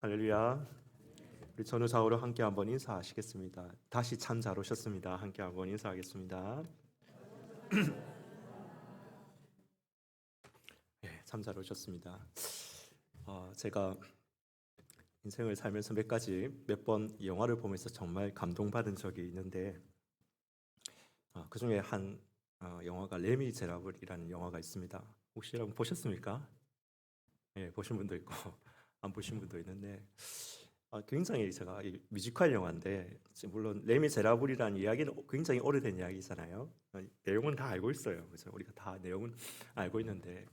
할렐루야. 우리 전후 좌우로 함께 한번 인사하시겠습니다. 다시 참 잘 오셨습니다. 함께 한번 인사하겠습니다. 네, 참 잘 오셨습니다. 제가 인생을 살면서 몇 번 영화를 보면서 정말 감동받은 적이 있는데 그 중에 한 영화가 레미제라블이라는 영화가 있습니다. 혹시 여러분 보셨습니까? 네, 보신 분도 있고 안 보신 분도 있는데 굉장히 제가 이 뮤지컬 영화인데 물론 레미제라블이라는 이야기는 굉장히 오래된 이야기잖아요. 내용은 다 알고 있어요. 그래서 우리가 다 내용은 알고 있는데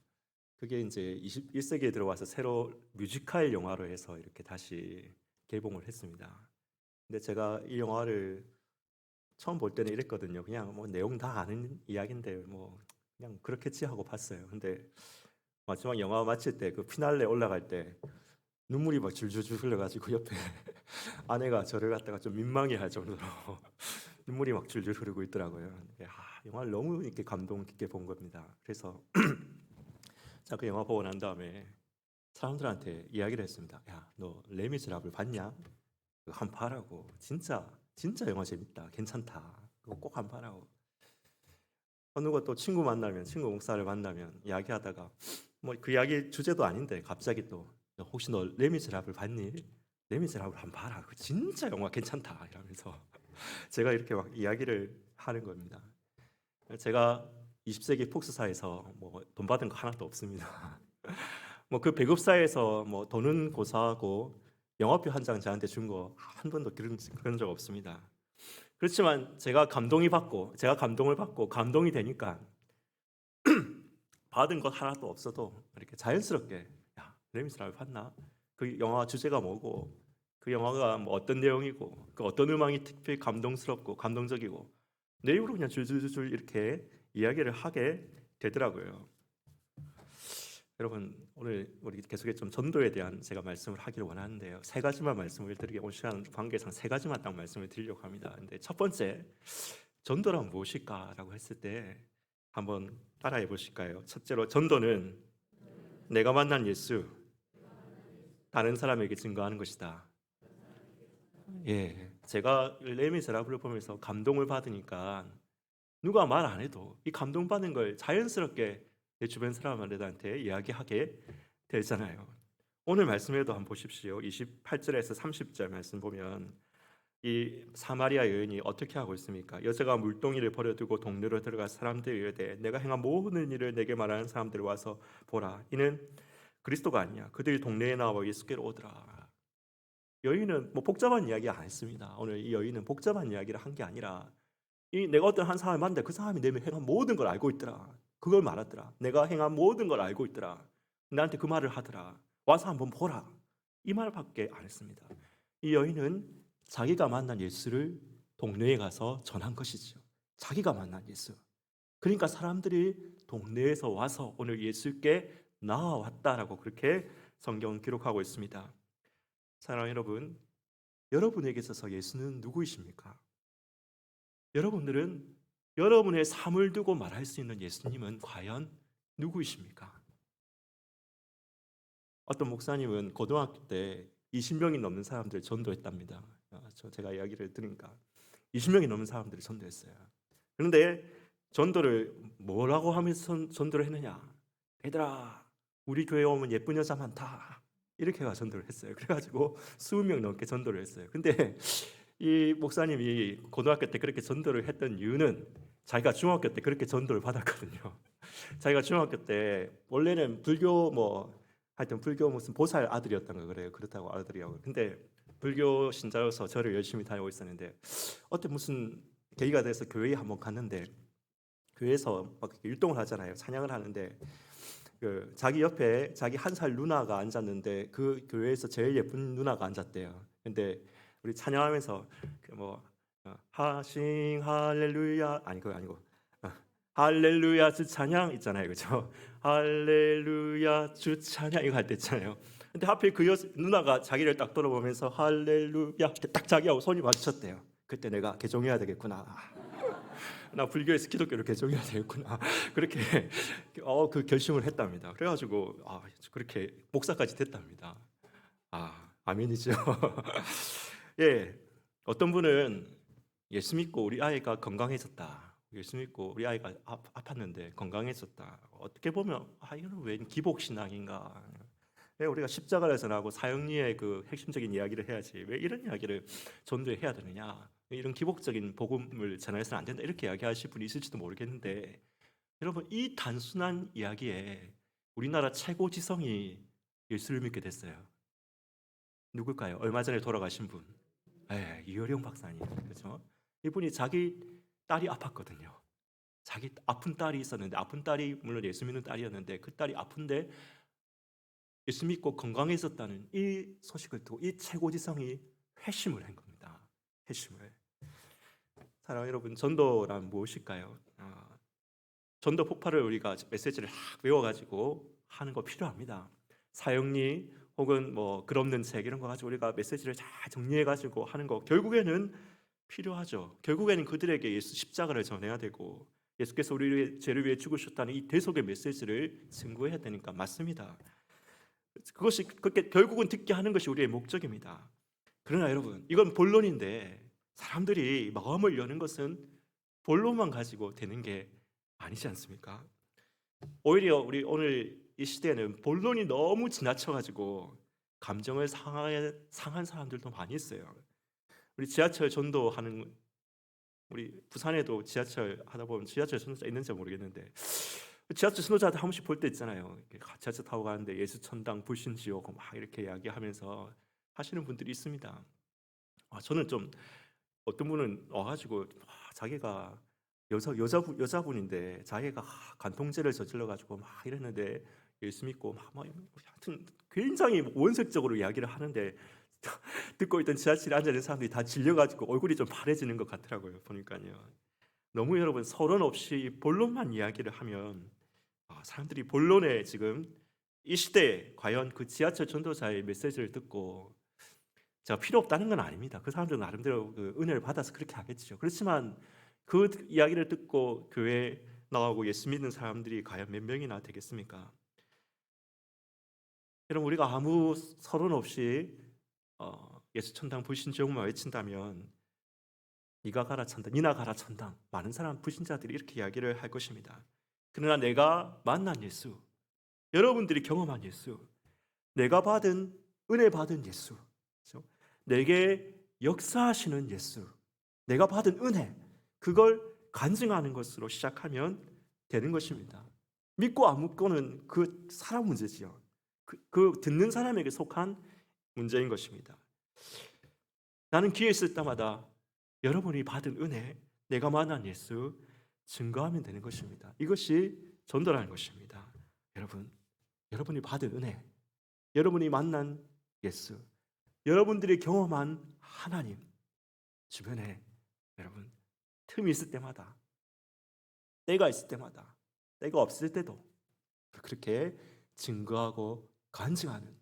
그게 이제 21세기에 들어와서 새로 뮤지컬 영화로 해서 이렇게 다시 개봉을 했습니다. 근데 제가 이 영화를 처음 볼 때는 이랬거든요. 그냥 뭐 내용 다 아는 이야기인데 뭐 그냥 그렇겠지 하고 봤어요. 근데 마지막 영화 마칠 때 그 피날레 올라갈 때 눈물이 막 줄줄줄 흘러가지고 옆에 아내가 저를 갖다가 좀 민망해할 정도로 눈물이 막 줄줄 흐르고 있더라고요. 영화를 너무 이렇게 감동 깊게 본 겁니다. 그래서 자, 그 영화 보고 난 다음에 사람들한테 이야기를 했습니다. 야, 너 레미제라블 봤냐? 그거 한번 봐라고. 진짜 영화 재밌다. 괜찮다. 그거 꼭 한번 봐라고. 어느 것도 친구 목사를 만나면 이야기하다가 뭐 그 이야기 주제도 아닌데 갑자기 또 혹시 너 레미제라블 봤니? 레미제라블 한번 봐라. 그 진짜 영화 괜찮다. 이러면서 제가 이렇게 막 이야기를 하는 겁니다. 제가 20세기 폭스사에서 뭐 돈 받은 거 하나도 없습니다. 뭐 그 배급사에서 뭐 돈은 고사하고 영화표 한 장 저한테 준 거 한 번도 그런 적 없습니다. 그렇지만 제가 감동을 받고 감동이 되니까 받은 것 하나도 없어도 이렇게 자연스럽게 야, 레미제라블 봤나? 그 영화 주제가 뭐고 그 영화가 뭐 어떤 내용이고 그 어떤 음악이 특별히 감동스럽고 감동적이고 내 입으로 그냥 줄줄줄 이렇게 이야기를 하게 되더라고요. 여러분 오늘 우리 계속해서 좀 전도에 대한 제가 말씀을 하기를 원하는데요. 세 가지만 말씀을 드리게 오늘 시간 관계상 세 가지만 딱 말씀을 드리려고 합니다. 근데 첫 번째 전도란 무엇일까라고 했을 때 한번 따라해 보실까요? 첫째로 전도는 내가 만난 예수 다른 사람에게 증거하는 것이다. 예, 제가 레미제라블을 보면서 감동을 받으니까 누가 말 안 해도 이 감동받는 걸 자연스럽게 내 주변 사람들한테 이야기하게 되잖아요. 오늘 말씀에도 한번 보십시오. 28절에서 30절 말씀 보면 이 사마리아 여인이 어떻게 하고 있습니까? 여자가 물동이를 버려두고 동네로 들어가 사람들에 이르되 내가 행한 모든 일을 내게 말하는 사람들을 와서 보라. 이는 그리스도가 아니냐. 그들이 동네에 나와 예수께로 오더라. 여인은 뭐 복잡한 이야기 안 했습니다. 오늘 이 여인은 복잡한 이야기를 한 게 아니라 이 내가 어떤 한 사람을 만났는데 그 사람이 내 행한 모든 걸 알고 있더라. 그걸 말하더라. 내가 행한 모든 걸 알고 있더라. 나한테 그 말을 하더라. 와서 한번 보라. 이 말밖에 안 했습니다. 이 여인은 자기가 만난 예수를 동네에 가서 전한 것이죠. 자기가 만난 예수. 그러니까 사람들이 동네에서 와서 오늘 예수께 나와왔다라고 그렇게 성경 기록하고 있습니다. 사랑하는 여러분, 여러분에게 있어서 예수는 누구이십니까? 여러분들은 여러분의 삶을 두고 말할 수 있는 예수님은 과연 누구이십니까? 어떤 목사님은 고등학교 때 20명이 넘는 사람들을 전도했답니다. 제가 이야기를 들으니까 20명이 넘는 사람들을 전도했어요. 그런데 전도를 뭐라고 하면서 전도를 했느냐? 얘들아, 우리 교회 오면 예쁜 여자 많다. 이렇게가 전도를 했어요. 그래가지고 20명 넘게 전도를 했어요. 근데 이 목사님이 고등학교 때 그렇게 전도를 했던 이유는 자기가 중학교 때 그렇게 전도를 받았거든요. 자기가 중학교 때 원래는 불교 하여튼 불교 무슨 보살 아들이었던 거 그래요. 그렇다고 아들이라고. 근데 불교 신자로서 절을 열심히 다니고 있었는데 어때 무슨 계기가 돼서 교회에 한번 갔는데 교회에서 막 율동을 하잖아요. 찬양을 하는데 그 자기 옆에 자기 한 살 누나가 앉았는데 그 교회에서 제일 예쁜 누나가 앉았대요. 근데 우리 찬양하면서 하싱 할렐루야 아니 그거 아니고 할렐루야 주 찬양 있잖아요. 그죠? 할렐루야 주 찬양 이거 할 때 있잖아요. 근데 하필 그 누나가 자기를 딱 돌아보면서 할렐루야 딱 자기하고 손이 마주쳤대요. 그때 내가 개종해야 되겠구나. 나 불교에서 기독교로 개종해야 되겠구나. 그렇게 그 결심을 했답니다. 그래가지고 그렇게 목사까지 됐답니다. 아멘이죠. 예, 어떤 분은 예수 믿고 우리 아이가 건강해졌다. 예수 믿고 우리 아이가 아팠는데 건강해졌다. 어떻게 보면 이거는 웬 기복 신앙인가? 왜 우리가 십자가를 전하고 사형리의 그 핵심적인 이야기를 해야지 왜 이런 이야기를 전도에 해야 되느냐? 이런 기복적인 복음을 전해서는 안 된다. 이렇게 이야기하실 분이 있을지도 모르겠는데 여러분 이 단순한 이야기에 우리나라 최고 지성이 예수를 믿게 됐어요. 누굴까요? 얼마 전에 돌아가신 분. 이효령 박사님. 그렇죠? 이분이 자기 딸이 아팠거든요. 자기 아픈 딸이 있었는데 아픈 딸이 물론 예수 믿는 딸이었는데 그 딸이 아픈데 예수 믿고 건강해졌다는 이 소식을 듣고 이 최고지성이 회심을 한 겁니다. 회심을. 사랑하는 여러분, 전도란 무엇일까요? 전도 폭발을 우리가 메시지를 외워가지고 하는 거 필요합니다. 사형리 혹은 뭐 글 없는 책 이런 거 가지고 우리가 메시지를 잘 정리해가지고 하는 거 결국에는 필요하죠. 결국에는 그들에게 예수 십자가를 전해야 되고 예수께서 우리의 죄를 위해 죽으셨다는 이 대속의 메시지를 증거해야 되니까 맞습니다. 그것이 그렇게 결국은 듣게 하는 것이 우리의 목적입니다. 그러나 여러분 이건 본론인데 사람들이 마음을 여는 것은 본론만 가지고 되는 게 아니지 않습니까? 오히려 우리 오늘 이 시대에는 본론이 너무 지나쳐가지고 감정을 상한 사람들도 많이 있어요. 우리 지하철 전도하는 우리 부산에도 지하철 하다 보면 지하철 선도자 있는지 모르겠는데 지하철 선도자들 한 번씩 볼 때 있잖아요. 지하철 타고 가는데 예수 천당 불신지옥 막 이렇게 이야기하면서 하시는 분들이 있습니다. 저는 좀 어떤 분은 와가지고 자기가 여자분인데 자기가 간통죄를 저질러 가지고 막 이랬는데 예수 믿고 막 하여튼 굉장히 원색적으로 이야기를 하는데 듣고 있던 지하철에 앉아 있는 사람들이 다 질려가지고 얼굴이 좀 파래지는 것 같더라고요. 보니까요. 너무 여러분 서론 없이 본론만 이야기를 하면 사람들이 본론에 지금 이 시대에 과연 그 지하철 전도자의 메시지를 듣고 제가 필요 없다는 건 아닙니다. 그 사람들은 나름대로 그 은혜를 받아서 그렇게 하겠죠. 그렇지만 그 이야기를 듣고 교회에 나오고 예수 믿는 사람들이 과연 몇 명이나 되겠습니까? 여러분 우리가 아무 서론 없이 예수 천당 불신지옥만 외친다면 네가 가라 천당, 니나 가라 천당 많은 사람 불신자들이 이렇게 이야기를 할 것입니다. 그러나 내가 만난 예수, 여러분들이 경험한 예수, 내가 받은 은혜 받은 예수, 그렇죠? 내게 역사하시는 예수, 내가 받은 은혜 그걸 간증하는 것으로 시작하면 되는 것입니다. 믿고 안 믿고는 그 사람 문제지요. 그 듣는 사람에게 속한 문제인 것입니다. 나는 기회 있을 때마다 여러분이 받은 은혜, 내가 만난 예수 증거하면 되는 것입니다. 이것이 전도라는 것입니다. 여러분이 받은 은혜, 여러분이 만난 예수, 여러분들이 경험한 하나님 주변에 여러분 틈이 있을 때마다 때가 있을 때마다 때가 없을 때도 그렇게 증거하고 간증하는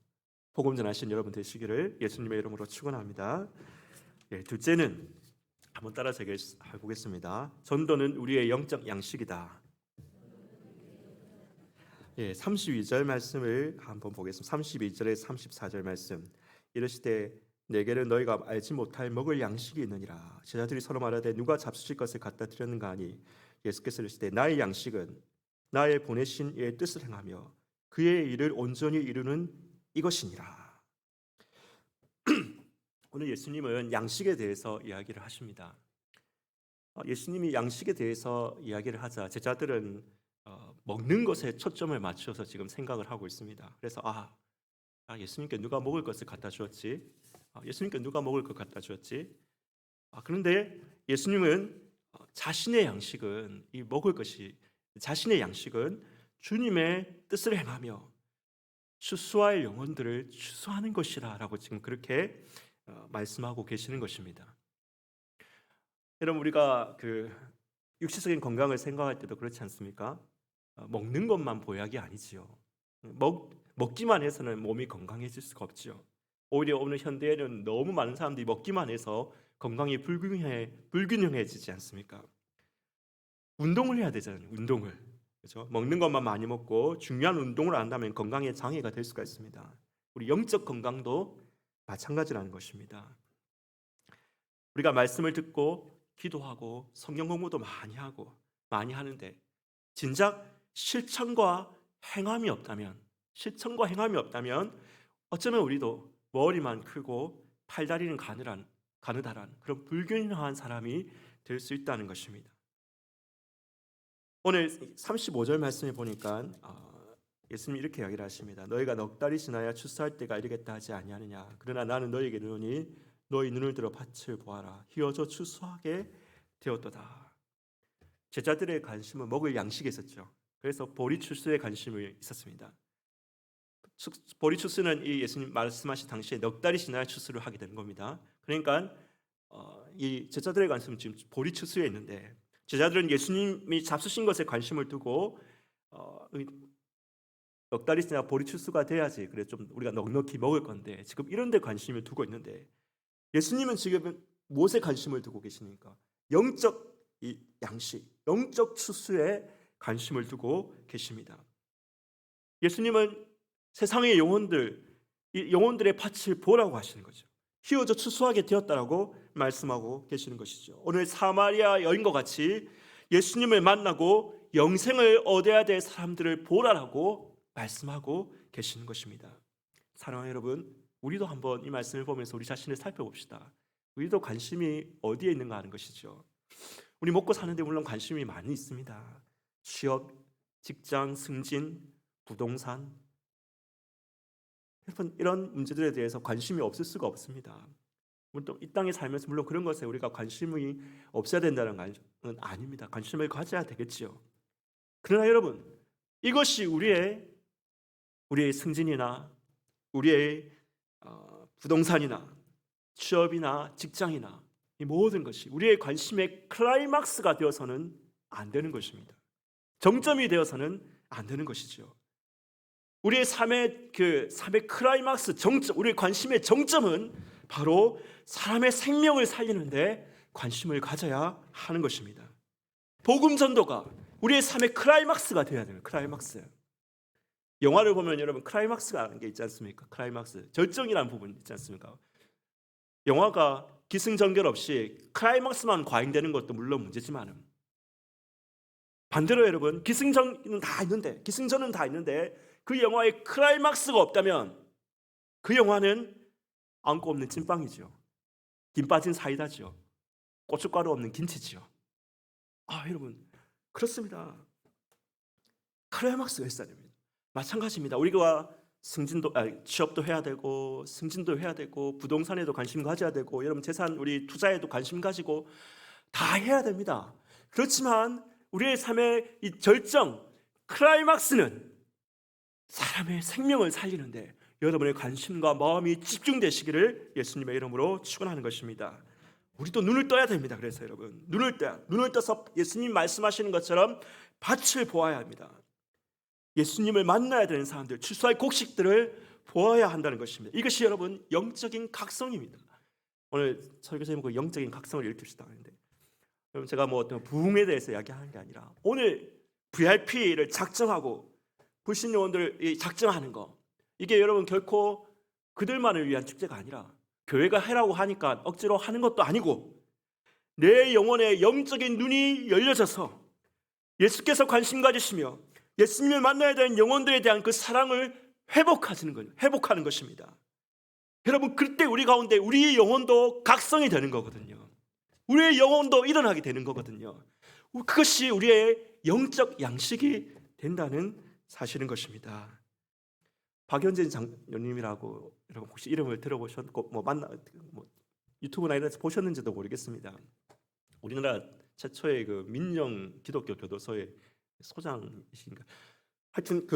복음 전하신 여러분 되시기를 예수님의 이름으로 축원합니다. 둘째는 한번 따라 해보겠습니다. 전도는 우리의 영적 양식이다. 32절 말씀을 한번 보겠습니다. 32절에 34절 말씀. 이르시되 내게는 너희가 알지 못할 먹을 양식이 있느니라. 제자들이 서로 말하되 누가 잡수실 것을 갖다 드렸는가 하니 예수께서 이르시되 나의 양식은 나의 보내신 이의 뜻을 행하며 그의 일을 온전히 이루는 이것이니라. 오늘 예수님은 양식에 대해서 이야기를 하십니다. 예수님이 양식에 대해서 이야기를 하자 제자들은 먹는 것에 초점을 맞춰서 지금 생각을 하고 있습니다. 그래서 예수님께 누가 먹을 것을 갖다 주었지? 예수님께 누가 먹을 것 갖다 주었지? 그런데 예수님은 자신의 양식은 자신의 양식은 주님의 뜻을 행하며 추수할 영혼들을 추수하는 것이라라고 지금 그렇게 말씀하고 계시는 것입니다. 여러분 우리가 그 육체적인 건강을 생각할 때도 그렇지 않습니까? 먹는 것만 보약이 아니지요. 먹기만 해서는 몸이 건강해질 수가 없지요. 오히려 오늘 현대에는 너무 많은 사람들이 먹기만 해서 건강이 불균형해지지 않습니까? 운동을 해야 되잖아요. 운동을. 그렇죠? 먹는 것만 많이 먹고 중요한 운동을 안 한다면 건강에 장애가 될 수가 있습니다. 우리 영적 건강도 마찬가지라는 것입니다. 우리가 말씀을 듣고 기도하고 성경 공부도 많이 하고 많이 하는데 진작 실천과 행함이 없다면 어쩌면 우리도 머리만 크고 팔다리는 가느다란 그런 불균형한 사람이 될 수 있다는 것입니다. 오늘 35절 말씀에 보니까 예수님이 이렇게 이야기를 하십니다. 너희가 넉 달이 지나야 추수할 때가 이르겠다 하지 아니하느냐. 그러나 나는 너희에게 이르노니 너희 눈을 들어 밭을 보아라. 희어져 추수하게 되었도다. 제자들의 관심은 먹을 양식에 있었죠. 그래서 보리추수에 관심이 있었습니다. 보리추수는 이 예수님 말씀하신 당시에 넉 달이 지나야 추수를 하게 되는 겁니다. 그러니까 이 제자들의 관심은 지금 보리추수에 있는데 제자들은 예수님이 잡수신 것에 관심을 두고 넉 달이 지나 보리추수가 돼야지 그래 좀 우리가 넉넉히 먹을 건데 지금 이런 데 관심을 두고 있는데 예수님은 지금 무엇에 관심을 두고 계시니까 영적 이 양식, 영적 추수에 관심을 두고 계십니다. 예수님은 세상의 영혼들, 이 영혼들의 밭을 보라고 하시는 거죠. 키워져 추수하게 되었다라고 말씀하고 계시는 것이죠. 오늘 사마리아 여인과 같이 예수님을 만나고 영생을 얻어야 될 사람들을 보라라고 말씀하고 계시는 것입니다. 사랑하는 여러분, 우리도 한번 이 말씀을 보면서 우리 자신을 살펴봅시다. 우리도 관심이 어디에 있는가 하는 것이죠. 우리 먹고 사는데 물론 관심이 많이 있습니다. 취업, 직장, 승진, 부동산, 여러분 이런 문제들에 대해서 관심이 없을 수가 없습니다. 또 이 땅에 살면서 물론 그런 것에 우리가 관심이 없어야 된다는 것은 아닙니다. 관심을 가져야 되겠지요. 그러나 여러분 이것이 우리의 승진이나 우리의 부동산이나 취업이나 직장이나 이 모든 것이 우리의 관심의 클라이막스가 되어서는 안 되는 것입니다. 정점이 되어서는 안 되는 것이죠. 우리의 삶의 클라이막스 정점, 우리의 관심의 정점은 바로 사람의 생명을 살리는데 관심을 가져야 하는 것입니다. 복음 전도가 우리의 삶의 클라이막스가 되어야 돼요. 클라이막스. 영화를 보면 여러분 클라이막스가 게 있지 않습니까? 클라이막스, 절정이라는 부분 있지 않습니까? 영화가 기승전결 없이 클라이막스만 과잉되는 것도 물론 문제지만 반대로 여러분 기승전은 다 있는데 그 영화에 클라이막스가 없다면 그 영화는 안고 없는 찐빵이죠. 김 빠진 사이다죠. 고춧가루 없는 김치죠. 여러분 그렇습니다. 클라이막스가 있어야 됩니다. 마찬가지입니다. 우리가 취업도 해야 되고 승진도 해야 되고 부동산에도 관심 가져야 되고 여러분 재산 우리 투자에도 관심 가지고 다 해야 됩니다. 그렇지만 우리의 삶의 이 절정 클라이막스는 사람의 생명을 살리는데 여러분의 관심과 마음이 집중되시기를 예수님의 이름으로 축원하는 것입니다. 우리도 눈을 떠야 됩니다. 그래서 여러분 눈을 떠서 예수님 말씀하시는 것처럼 밭을 보아야 합니다. 예수님을 만나야 되는 사람들, 추수할 곡식들을 보아야 한다는 것입니다. 이것이 여러분 영적인 각성입니다. 오늘 설교 제목은 영적인 각성을 일으킵시다 하는데 여러분 제가 어떤 부흥에 대해서 이야기하는 게 아니라 오늘 VIP를 작정하고 불신 영혼들이 작정하는 거 이게 여러분 결코 그들만을 위한 축제가 아니라 교회가 해라고 하니까 억지로 하는 것도 아니고 내 영혼의 영적인 눈이 열려져서 예수께서 관심 가지시며 예수님을 만나야 되는 영혼들에 대한 그 사랑을 회복하는 것입니다. 여러분 그때 우리 가운데 우리의 영혼도 각성이 되는 거거든요. 우리의 영혼도 일어나게 되는 거거든요. 그것이 우리의 영적 양식이 된다는 사실인 것입니다. 박연진 장로님이라고 여러분 혹시 이름을 들어보셨고 유튜브나 이런 데서 보셨는지도 모르겠습니다. 우리나라 최초의 그 민영 기독교 교도소의 소장이신가. 하여튼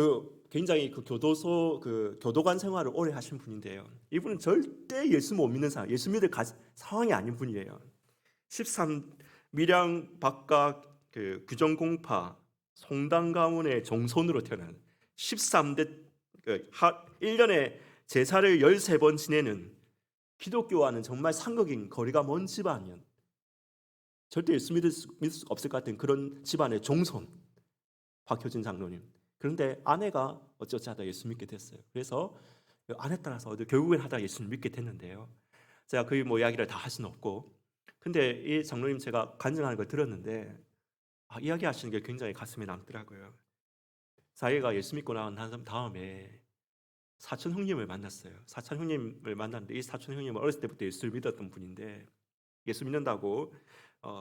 굉장히 교도소 교도관 생활을 오래 하신 분인데요. 이분은 절대 예수 못 믿는 사람, 예수 믿을 상황이 아닌 분이에요. 13밀양 박각 규정공파 송당 가문의 종손으로 태어난 13대 1년에 제사를 13번 지내는 기독교와는 정말 상극인 거리가 먼 집안이면 절대 예수 믿을 수 없을 것 같은 그런 집안의 종손 박효진 장로님. 그런데 아내가 어쩌다 예수 믿게 됐어요. 그래서 안에 따라서 결국엔 하다 예수님 믿게 됐는데요. 제가 거의 뭐 이야기를 다 할 수는 없고, 근데 이 장로님 제가 간증하는 걸 들었는데 이야기하시는 게 굉장히 가슴에 남더라고요. 자기가 예수 믿고 나온 다음에 사촌 형님을 만났어요. 사촌 형님을 만났는데 이 사촌 형님은 어렸을 때부터 예수를 믿었던 분인데 예수 믿는다고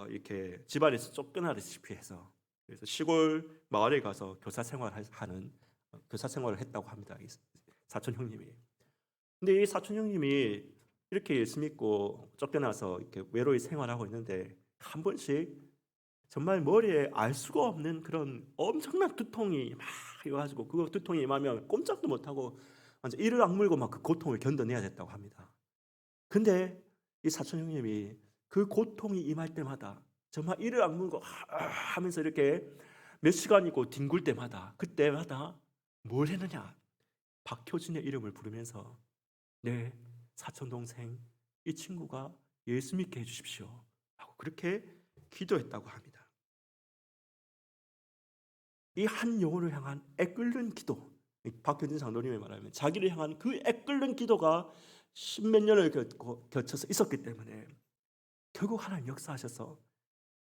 이렇게 집안에서 쫓겨나다시피 해서 그래서 시골 마을에 가서 교사 생활하는 교사 생활을 했다고 합니다. 이 사촌 형님이. 근데 이 사촌 형님이 이렇게 예수 믿고 쫓겨나서 이렇게 외로이 생활하고 있는데 한 번씩 정말 머리에 알 수가 없는 그런 엄청난 두통이 막 와가지고 그 두통이 임하면 꼼짝도 못하고 완전 이를 악물고 막 그 고통을 견뎌내야 됐다고 합니다. 근데 이 사촌 형님이 그 고통이 임할 때마다 정말 이를 악물고 하면서 이렇게 몇 시간이고 뒹굴 때마다 그때마다 뭘 했느냐? 박효진의 이름을 부르면서 내 사촌 동생 이 친구가 예수 믿게 해주십시오 하고 그렇게 기도했다고 합니다. 이 한 영혼을 향한 애끓는 기도, 박효진 장로님이 말하면 자기를 향한 그 애끓는 기도가 십몇 년을 거쳐서 있었기 때문에 결국 하나님 역사하셔서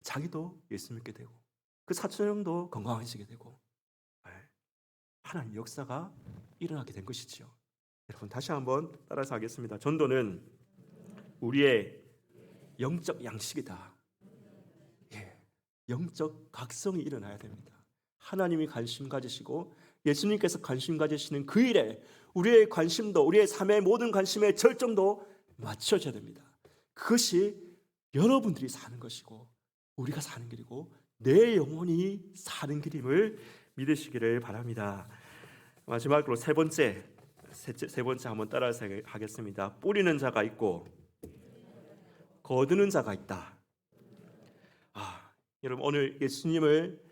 자기도 예수 믿게 되고 그 사촌 형도 건강해지게 되고 하나님 역사가 일어나게 된 것이지요. 여러분 다시 한번 따라서 하겠습니다. 전도는 우리의 영적 양식이다. 영적 각성이 일어나야 됩니다. 하나님이 관심 가지시고 예수님께서 관심 가지시는 그 일에 우리의 관심도 우리의 삶의 모든 관심의 절정도 맞춰져야 됩니다. 그것이 여러분들이 사는 것이고 우리가 사는 길이고 내 영혼이 사는 길임을 믿으시기를 바랍니다. 마지막으로 세 번째 한번 따라서 하겠습니다. 뿌리는 자가 있고 거두는 자가 있다. 여러분 오늘 예수님을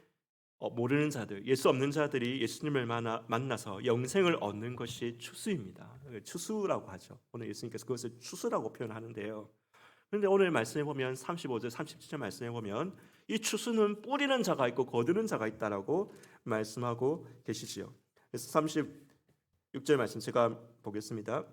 모르는 자들, 예수 없는 자들이 예수님을 만나서 영생을 얻는 것이 추수입니다. 추수라고 하죠. 오늘 예수님께서 그것을 추수라고 표현하는데요. 그런데 오늘 말씀해 보면 35절, 37절 말씀해 보면 이 추수는 뿌리는 자가 있고 거두는 자가 있다라고 말씀하고 계시지요. 그래서 36절 말씀 제가 보겠습니다.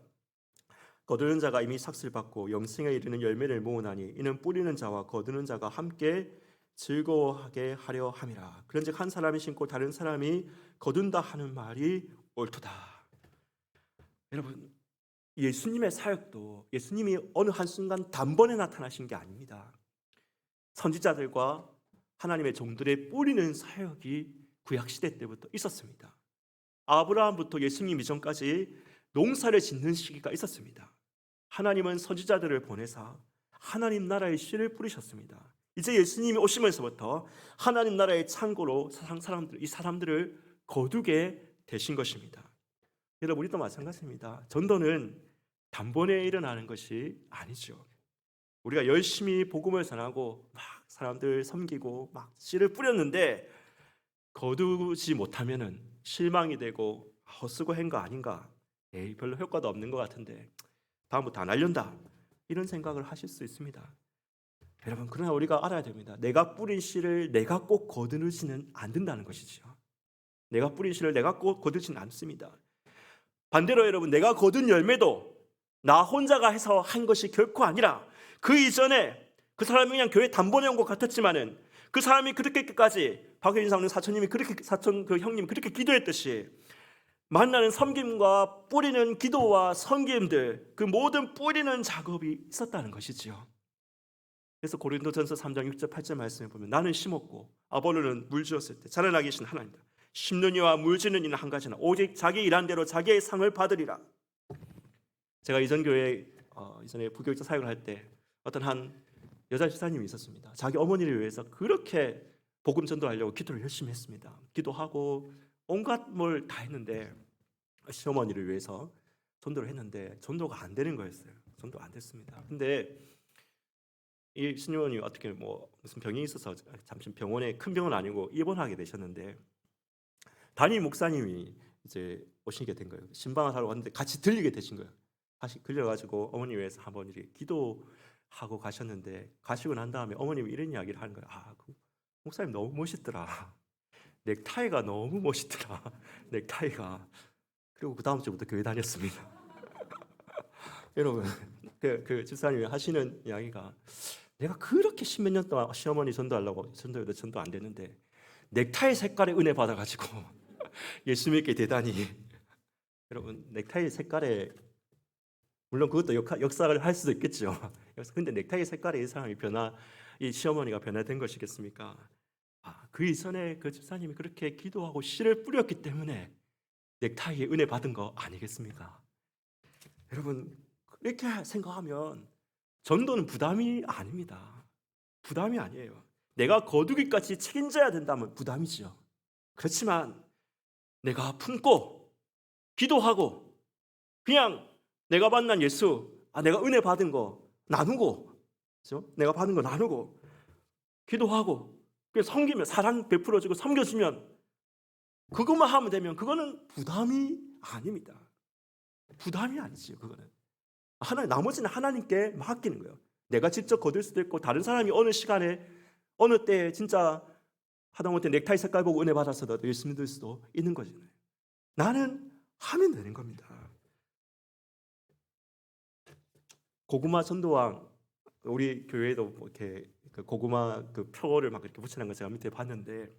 거두는 자가 이미 삭슬 받고 영생에 이르는 열매를 모으나니 이는 뿌리는 자와 거두는 자가 함께 즐거워하게 하려 함이라. 그런즉 한 사람이 심고 다른 사람이 거둔다 하는 말이 옳도다. 여러분 예수님의 사역도 예수님이 어느 한순간 단번에 나타나신 게 아닙니다. 선지자들과 하나님의 종들의 뿌리는 사역이 구약시대 때부터 있었습니다. 아브라함부터 예수님 이전까지 농사를 짓는 시기가 있었습니다. 하나님은 선지자들을 보내사 하나님 나라의 씨를 뿌리셨습니다. 이제 예수님이 오시면서부터 하나님 나라의 창고로 이 사람들을 거두게 되신 것입니다. 여러분 우리도 마찬가지입니다. 전도는 단번에 일어나는 것이 아니죠. 우리가 열심히 복음을 전하고 막 사람들 섬기고 막 씨를 뿌렸는데 거두지 못하면은 실망이 되고 헛수고 한 거 아닌가? 별로 효과도 없는 것 같은데 다음부터 안 하련다 이런 생각을 하실 수 있습니다. 여러분 그러나 우리가 알아야 됩니다. 내가 뿌린 씨를 내가 꼭 거두지는 않는다는 것이죠. 내가 뿌린 씨를 내가 꼭 거두지는 않습니다. 반대로 여러분 내가 거둔 열매도 나 혼자가 해서 한 것이 결코 아니라 그 이전에 그 사람이 그냥 교회 단번에 온 것 같았지만은 그 사람이 그렇게까지 박효진 장로님 사촌님이 그렇게 사촌 그 형님 그렇게 기도했듯이 만나는 섬김과 뿌리는 기도와 섬김들 그 모든 뿌리는 작업이 있었다는 것이지요. 그래서 고린도전서 3장 6절 8절 말씀에 보면 나는 심었고 아볼로는 물 주었을 때 자라나게 하신 하나님이다. 심는 이와 물 주는 이는 한 가지나 오직 자기 일한 대로 자기의 상을 받으리라. 제가 이전 교회 이전에 부교육자 사역을 할 때 어떤 한 여자 집사님이 있었습니다. 자기 어머니를 위해서 그렇게 복음 전도하려고 기도를 열심히 했습니다. 기도하고 온갖 뭘 다 했는데 시어머니를 위해서 전도를 했는데 전도가 안 되는 거였어요. 전도가 안 됐습니다. 근데 이 시어머니 어떻게 무슨 병이 있어서 잠시 병원에 큰 병은 아니고 입원하게 되셨는데 담임 목사님이 이제 오시게 된 거예요. 신방을 하러 왔는데 같이 들리게 되신 거예요. 다시 들려가지고 어머니 위해서 한번 이렇게 기도하고 가셨는데 가시고 난 다음에 어머님이 이런 이야기를 하는 거예요. 그 목사님 너무 멋있더라. 넥타이가 너무 멋있더라. 넥타이가. 그리고 그 다음 주부터 교회 다녔습니다. 여러분, 그 집사님이 하시는 이야기가 내가 그렇게 십몇 년 동안 시어머니 전도하려고 전도해도 전도 안 되는데 넥타이 색깔에 은혜 받아가지고 예수 믿게 되다니. 여러분, 넥타이 색깔에 물론 그것도 역사를 할 수도 있겠죠. 근데 넥타이 색깔에 이 사람이 이 시어머니가 변화된 것이겠습니까? 그 이전에 그 집사님이 그렇게 기도하고 씨를 뿌렸기 때문에 넥타이에 은혜 받은 거 아니겠습니까? 여러분, 이렇게 생각하면 전도는 부담이 아닙니다. 부담이 아니에요. 내가 거두기까지 책임져야 된다면 부담이죠. 그렇지만 내가 품고 기도하고 그냥 내가 만난 예수, 내가 은혜 받은 거 나누고, 그렇죠? 내가 받은 거 나누고 기도하고 섬기면, 사랑 베풀어주고 섬겨주면, 그것만 하면 되면 그거는 부담이 아닙니다. 부담이 아니지요. 그거는 나머지는 하나님께 맡기는 거예요. 내가 직접 거둘 수도 있고 다른 사람이 어느 시간에 어느 때에 진짜 하다못해 넥타이 색깔 보고 은혜 받아서 예수 믿을 수도 있는 거잖아요. 나는 하면 되는 겁니다. 고구마 전도왕, 우리 교회에도 이렇게 고구마 표를 막 이렇게 붙이는 거 제가 밑에 봤는데,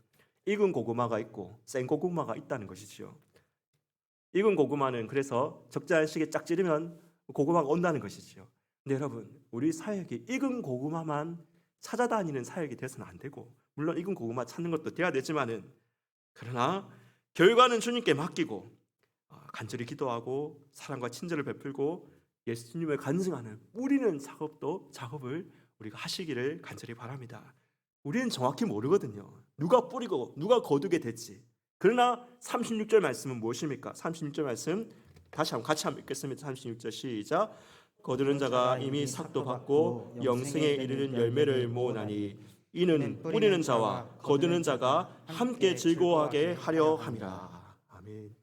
익은 고구마가 있고 생 고구마가 있다는 것이지요. 익은 고구마는 그래서 적절한 시기에 짝 찌르면 고구마가 온다는 것이지요. 근데 여러분, 우리 사역이 익은 고구마만 찾아다니는 사역이 돼서는 안 되고, 물론 익은 고구마 찾는 것도 돼야 되지만은, 그러나 결과는 주님께 맡기고 간절히 기도하고 사랑과 친절을 베풀고 예수님을 간증하는 뿌리는 작업을 우리가 하시기를 간절히 바랍니다. 우리는 정확히 모르거든요. 누가 뿌리고 누가 거두게 될지. 그러나 36절 말씀은 무엇입니까? 36절 말씀 다시 한번 같이 한번 읽겠습니다. 36절 시작. 거두는 자가 이미 삭도 받고 영생에 이르는 열매를 모으나니 이는 뿌리는 자와 거두는 자가 함께 즐거워하게 하려 함이라. 아멘.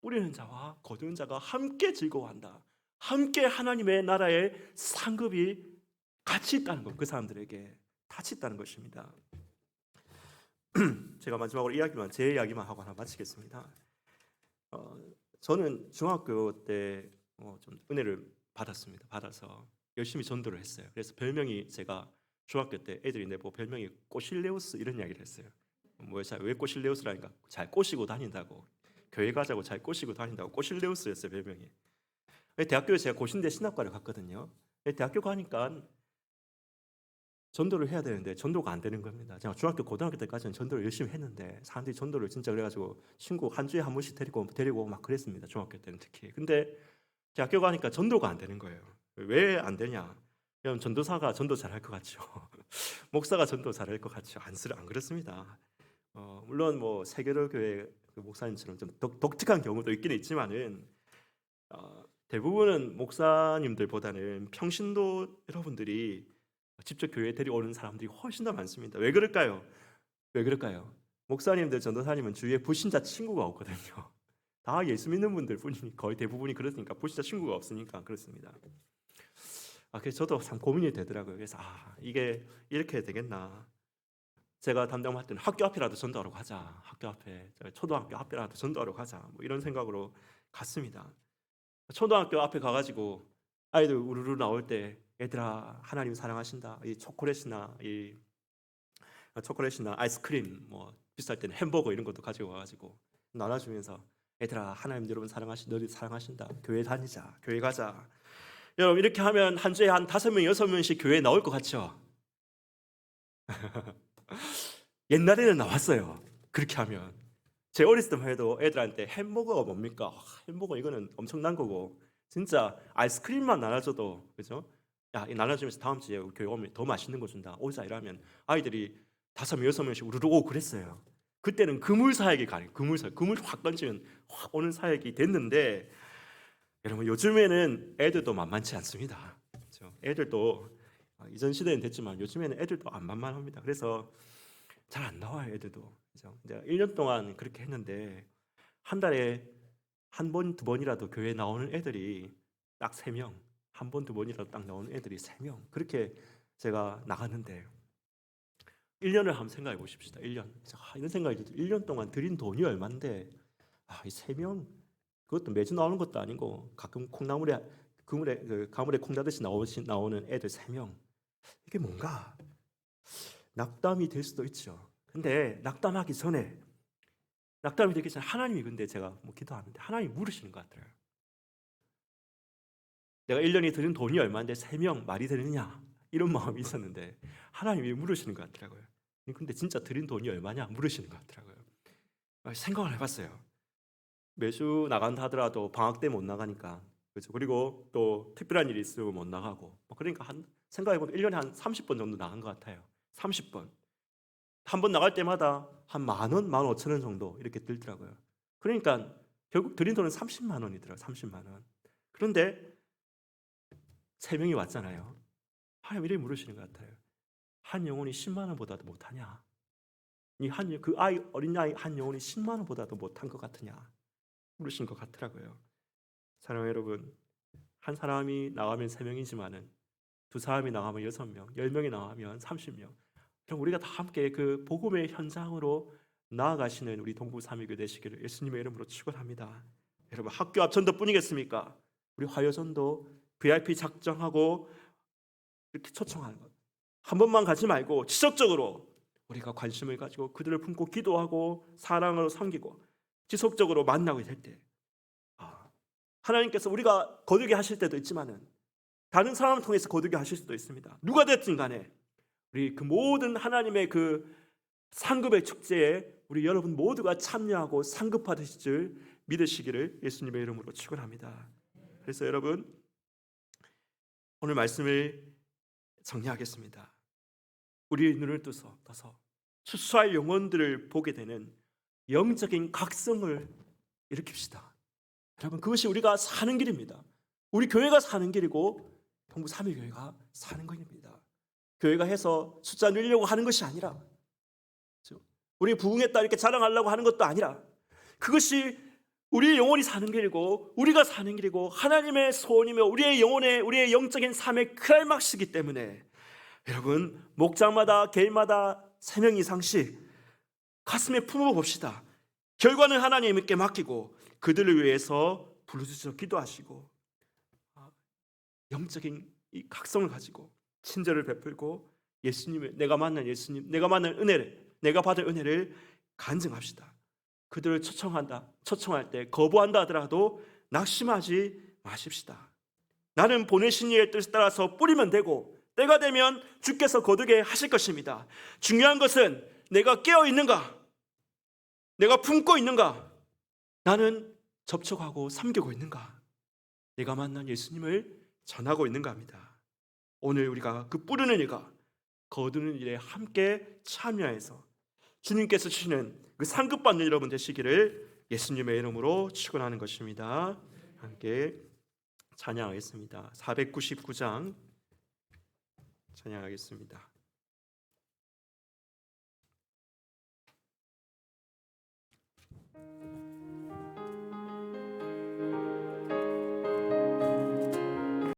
뿌리는 자와 거두는 자가 함께 즐거워한다. 함께 하나님의 나라의 상급이 같이 있다는 것, 그 사람들에게 같이 있다는 것입니다. 제가 마지막으로 제 이야기만 하고 하나 마치겠습니다. 저는 중학교 때 좀 은혜를 받았습니다. 받아서 열심히 전도를 했어요. 그래서 별명이, 제가 중학교 때 애들이 내보고 별명이 꼬실레우스 이런 이야기를 했어요. 왜 꼬실레우스라니까 잘 꼬시고 다닌다고, 교회 가자고 잘 꼬시고 다닌다고 꼬실레우스였어요, 별명이. 대학교에 제가 고신대 신학과를 갔거든요. 대학교 가니까 전도를 해야 되는데 전도가 안 되는 겁니다. 제가 중학교 고등학교 때까지는 전도를 열심히 했는데 사람들이 전도를 진짜 그래가지고 친구 한 주에 한 번씩 데리고 막 그랬습니다. 중학교 때는 특히. 근데 대학교 가니까 전도가 안 되는 거예요. 왜 안 되냐? 그럼 전도사가 전도 잘할 것 같죠. 목사가 전도 잘할 것 같죠. 안 그렇습니다. 물론 뭐 세계로 교회 목사님처럼 좀 독특한 경우도 있기는 있지만은 대부분은 목사님들보다는 평신도 여러분들이 직접 교회에 데려오는 사람들이 훨씬 더 많습니다. 왜 그럴까요? 목사님들, 전도사님은 주위에 불신자 친구가 없거든요. 다 예수 믿는 분들 뿐이니 거의 대부분이 그렇으니까 불신자 친구가 없으니까 그렇습니다. 그래서 저도 참 고민이 되더라고요. 그래서 이게 이렇게 되겠나? 제가 담당 맡은 학교 앞이라도 전도하러 가자. 학교 앞에, 초등학교 앞이라도 전도하러 가자. 뭐 이런 생각으로 갔습니다. 초등학교 앞에 가가지고 아이들 우르르 나올 때, 얘들아 하나님 사랑하신다. 이 초콜릿이나 아이스크림, 뭐 비쌀 때는 햄버거 이런 것도 가지고 와가지고 나눠주면서, 얘들아 하나님 여러분 너희 사랑하신다. 교회 다니자. 교회 가자. 여러분, 이렇게 하면 한 주에 한 5명, 6명씩 교회에 나올 것 같죠? 옛날에는 나왔어요. 그렇게 하면. 제 어렸을 때만 해도 애들한테 햄버거가 뭡니까? 햄버거 이거는 엄청난 거고, 진짜 아이스크림만 나눠줘도, 그죠? 야, 이 나눠주면서 다음 주에 우리 교회 오면 더 맛있는 거 준다. 오자. 이러면 아이들이 5명, 6명씩 우르르 오고 그랬어요. 그때는 그물 사역이 가능. 그물 확 던지면 확 오는 사역이 됐는데, 여러분 요즘에는 애들도 만만치 않습니다. 그렇죠? 애들도 이전 시대는 됐지만 요즘에는 애들도 안 만만합니다. 그래서 잘 안 나와요, 애들도. 그죠? 이제 1년 동안 그렇게 했는데 한 달에 한 번, 두 번이라도 교회 나오는 애들이 딱 3명, 한 번, 두 번이라도 딱 나오는 애들이 3명. 그렇게 제가 나갔는데 1년을 한번 생각해 보십시다. 1년. 이런 생각이 들어요. 1년 동안 들인 돈이 얼마인데, 이 3명, 그것도 매주 나오는 것도 아니고 가끔 가물에 콩나듯이 나오는 애들 3명. 이게 뭔가 낙담이 될 수도 있죠. 근데 낙담이 되기 전에 하나님이, 근데 제가 기도하는데 하나님이 물으시는 것 같아요. 내가 1년이 드는 돈이 얼마인데 3명 말이 되느냐, 이런 마음이 있었는데 하나님이 물으시는 것 같더라고요. 근데 진짜 드린 돈이 얼마냐 물으시는 것 같더라고요. 생각을 해봤어요. 매주 나간다 하더라도 방학 때 못 나가니까, 그렇죠. 그리고 또 특별한 일이 있으면 못 나가고, 그러니까 생각해보면 1년에 한 30번 정도 나간 것 같아요. 30번. 한 번 나갈 때마다 한 10,000원, 15,000원 정도 이렇게 들더라고요. 그러니까 결국 드린 돈은 30만 원이더라고요. 30만 원. 그런데 3명이 왔잖아요. 하나님 이렇게 물으시는 것 같아요. 한 영혼이 10만 원보다도 못하냐? 그 어린 아이 한 영혼이 10만 원보다도 못한 것 같으냐? 물으신 것 같더라고요. 사랑하는 여러분, 한 사람이 나가면 3명이지만은 두 사람이 나가면 6명, 10명이 나가면 30명. 그럼 우리가 다 함께 그 복음의 현장으로 나아가시는 우리 동부삼위교회 되시기를 예수님의 이름으로 축원합니다. 여러분, 학교 앞전도뿐이겠습니까? 우리 화요전도 VIP 작정하고 이렇게 초청하는 것. 한 번만 가지 말고 지속적으로 우리가 관심을 가지고 그들을 품고 기도하고 사랑으로 섬기고 지속적으로 만나게 될 때, 하나님께서 우리가 거두게 하실 때도 있지만은 다른 사람을 통해서 거두게 하실 수도 있습니다. 누가 됐든 간에 우리 그 모든 하나님의 그 상급의 축제에 우리 여러분 모두가 참여하고 상급받으실 줄 믿으시기를 예수님의 이름으로 축원합니다. 그래서 여러분, 오늘 말씀을 정리하겠습니다. 우리의 눈을 떠서 추수할 영혼들을 보게 되는 영적인 각성을 일으킵시다. 여러분, 그것이 우리가 사는 길입니다. 우리 교회가 사는 길이고 동부삼위교회가 사는 길입니다. 교회가 해서 숫자 늘려고 하는 것이 아니라, 우리 부흥했다 이렇게 자랑하려고 하는 것도 아니라, 그것이 우리의 영혼이 사는 길이고 우리가 사는 길이고 하나님의 소원이며 우리의 영적인 삶의 클라이막스이기 때문에, 여러분, 목장마다 개인마다 3명 이상씩 가슴에 품어봅시다. 결과는 하나님께 맡기고 그들을 위해서 부르짖어 기도하시고 영적인 이 각성을 가지고 친절을 베풀고 내가 만난 예수님, 내가 만난 은혜를, 내가 받을 은혜를 간증합시다. 그들을 초청할 때 거부한다 하더라도 낙심하지 마십시다. 나는 보내신 이의 뜻에 따라서 뿌리면 되고 때가 되면 주께서 거두게 하실 것입니다. 중요한 것은 내가 깨어 있는가, 내가 품고 있는가, 나는 접촉하고 섬기고 있는가, 내가 만난 예수님을 전하고 있는가 합니다. 오늘 우리가 그 뿌리는 일과 거두는 일에 함께 참여해서 주님께서 주시는 그 상급받는 여러분 되시기를 예수님의 이름으로 축원하는 것입니다. 함께 찬양하겠습니다. 499장 찬양하겠습니다.